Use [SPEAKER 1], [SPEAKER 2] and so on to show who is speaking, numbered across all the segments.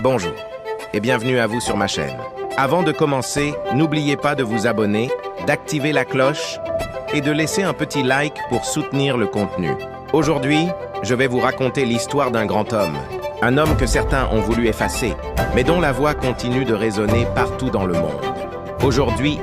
[SPEAKER 1] Bonjour et bienvenue à vous sur ma chaîne. Avant de commencer, n'oubliez pas de vous abonner, d'activer la cloche et de laisser un petit like pour soutenir le contenu. Aujourd'hui, je vais vous raconter l'histoire d'un grand homme. Un homme que certains ont voulu effacer, mais dont la voix continue de résonner partout dans le monde. Aujourd'hui,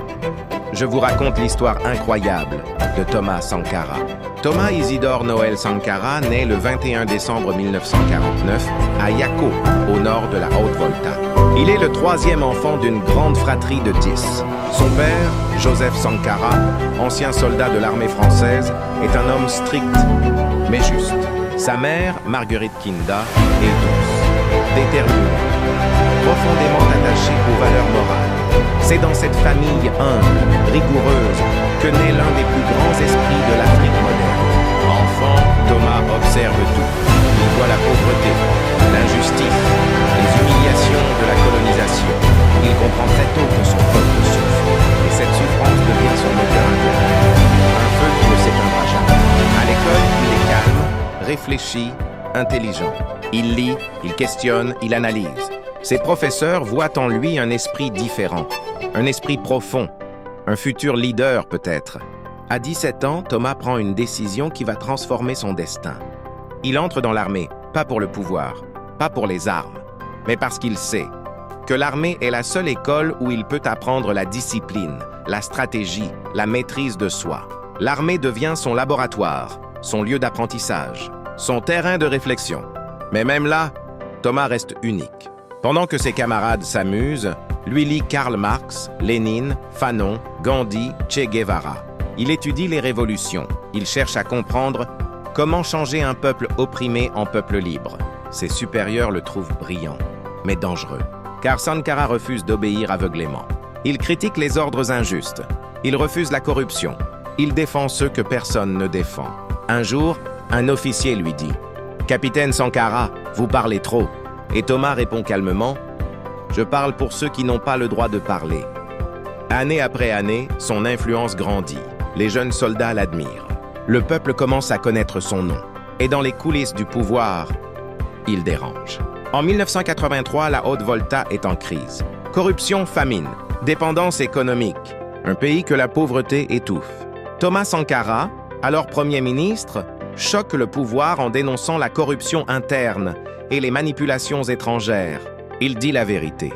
[SPEAKER 1] je vous raconte l'histoire incroyable de Thomas Sankara. Thomas Isidore Noël Sankara naît le 21 décembre 1949 à Yako, au nord de la Haute-Volta. Il est le troisième enfant d'une grande fratrie de 10. Son père, Joseph Sankara, ancien soldat de l'armée française, est un homme strict, mais juste. Sa mère, Marguerite Kinda, est douce, déterminée, profondément attachée aux valeurs morales. C'est dans cette famille humble, rigoureuse, que naît l'un des plus grands esprits de l'Afrique moderne. Enfant, Thomas observe tout. Il voit la pauvreté, l'injustice, les humiliations de la colonisation. Il comprend très tôt que son peuple souffre, et cette souffrance devient son moteur intérieur. Un feu qui ne s'éteindra jamais. À l'école, il est calme, réfléchi, intelligent. Il lit, il questionne, il analyse. Ses professeurs voient en lui un esprit différent, un esprit profond, un futur leader peut-être. À 17 ans, Thomas prend une décision qui va transformer son destin. Il entre dans l'armée, pas pour le pouvoir, pas pour les armes, mais parce qu'il sait que l'armée est la seule école où il peut apprendre la discipline, la stratégie, la maîtrise de soi. L'armée devient son laboratoire, son lieu d'apprentissage, son terrain de réflexion. Mais même là, Thomas reste unique. Pendant que ses camarades s'amusent, lui lit Karl Marx, Lénine, Fanon, Gandhi, Che Guevara. Il étudie les révolutions. Il cherche à comprendre comment changer un peuple opprimé en peuple libre. Ses supérieurs le trouvent brillant, mais dangereux, car Sankara refuse d'obéir aveuglément. Il critique les ordres injustes. Il refuse la corruption. Il défend ceux que personne ne défend. Un jour, un officier lui dit « Capitaine Sankara, vous parlez trop ». Et Thomas répond calmement « Je parle pour ceux qui n'ont pas le droit de parler ». Année après année, son influence grandit. Les jeunes soldats l'admirent. Le peuple commence à connaître son nom. Et dans les coulisses du pouvoir, il dérange. En 1983, la Haute-Volta est en crise. Corruption, famine, dépendance économique. Un pays que la pauvreté étouffe. Thomas Sankara, alors Premier ministre, choque le pouvoir en dénonçant la corruption interne et les manipulations étrangères. Il dit la vérité.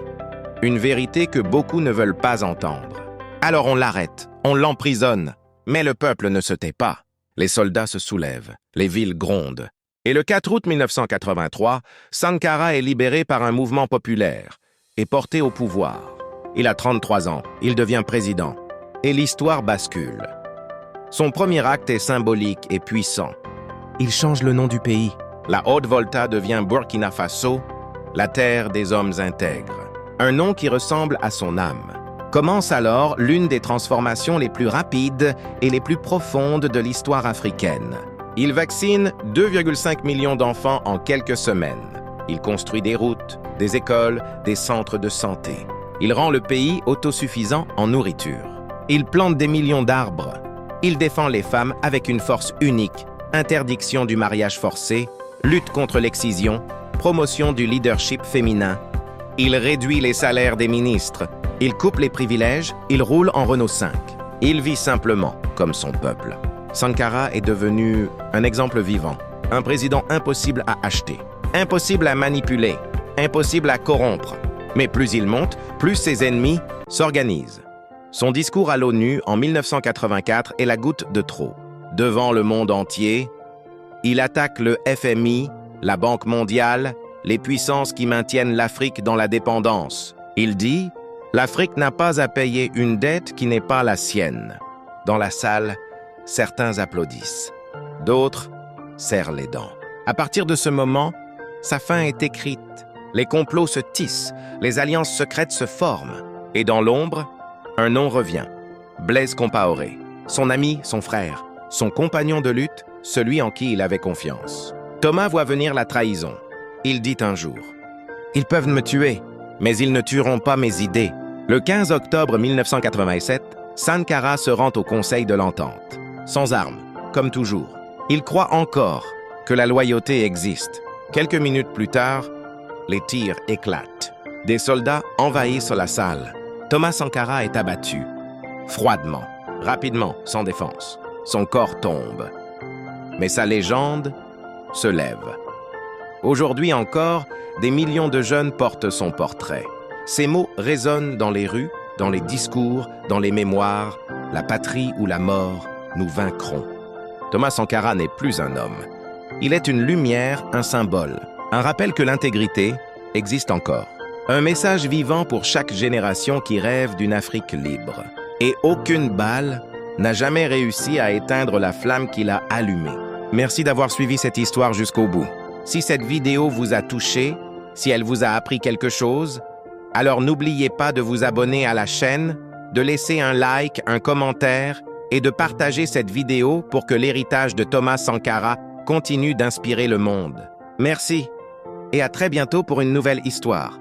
[SPEAKER 1] Une vérité que beaucoup ne veulent pas entendre. Alors on l'arrête, on l'emprisonne. Mais le peuple ne se tait pas. Les soldats se soulèvent, les villes grondent. Et le 4 août 1983, Sankara est libéré par un mouvement populaire et porté au pouvoir. Il a 33 ans, il devient président. Et l'histoire bascule. Son premier acte est symbolique et puissant. Il change le nom du pays. La Haute-Volta devient Burkina Faso, la terre des hommes intègres. Un nom qui ressemble à son âme. Commence alors l'une des transformations les plus rapides et les plus profondes de l'histoire africaine. Il vaccine 2,5 millions d'enfants en quelques semaines. Il construit des routes, des écoles, des centres de santé. Il rend le pays autosuffisant en nourriture. Il plante des millions d'arbres. Il défend les femmes avec une force unique. Interdiction du mariage forcé, lutte contre l'excision, promotion du leadership féminin. Il réduit les salaires des ministres. Il coupe les privilèges, il roule en Renault 5. Il vit simplement, comme son peuple. Sankara est devenu un exemple vivant, un président impossible à acheter, impossible à manipuler, impossible à corrompre. Mais plus il monte, plus ses ennemis s'organisent. Son discours à l'ONU en 1984 est la goutte de trop. Devant le monde entier, il attaque le FMI, la Banque mondiale, les puissances qui maintiennent l'Afrique dans la dépendance. Il dit « L'Afrique n'a pas à payer une dette qui n'est pas la sienne ». Dans la salle, certains applaudissent. D'autres serrent les dents. À partir de ce moment, sa fin est écrite. Les complots se tissent, les alliances secrètes se forment. Et dans l'ombre, un nom revient. Blaise Compaoré, son ami, son frère, son compagnon de lutte, celui en qui il avait confiance. Thomas voit venir la trahison. Il dit un jour « Ils peuvent me tuer, mais ils ne tueront pas mes idées. » Le 15 octobre 1987, Sankara se rend au Conseil de l'Entente. Sans armes, comme toujours. Il croit encore que la loyauté existe. Quelques minutes plus tard, Les tirs éclatent. Des soldats envahissent la salle. Thomas Sankara est abattu. Froidement, rapidement, sans défense. Son corps tombe. Mais sa légende se lève. Aujourd'hui encore, des millions de jeunes portent son portrait. Ces mots résonnent dans les rues, dans les discours, dans les mémoires. La patrie ou la mort, nous vaincrons. Thomas Sankara n'est plus un homme. Il est une lumière, un symbole, un rappel que l'intégrité existe encore. Un message vivant pour chaque génération qui rêve d'une Afrique libre. Et aucune balle n'a jamais réussi à éteindre la flamme qu'il a allumée. Merci d'avoir suivi cette histoire jusqu'au bout. Si cette vidéo vous a touché, si elle vous a appris quelque chose, alors n'oubliez pas de vous abonner à la chaîne, de laisser un like, un commentaire et de partager cette vidéo pour que l'héritage de Thomas Sankara continue d'inspirer le monde. Merci et à très bientôt pour une nouvelle histoire.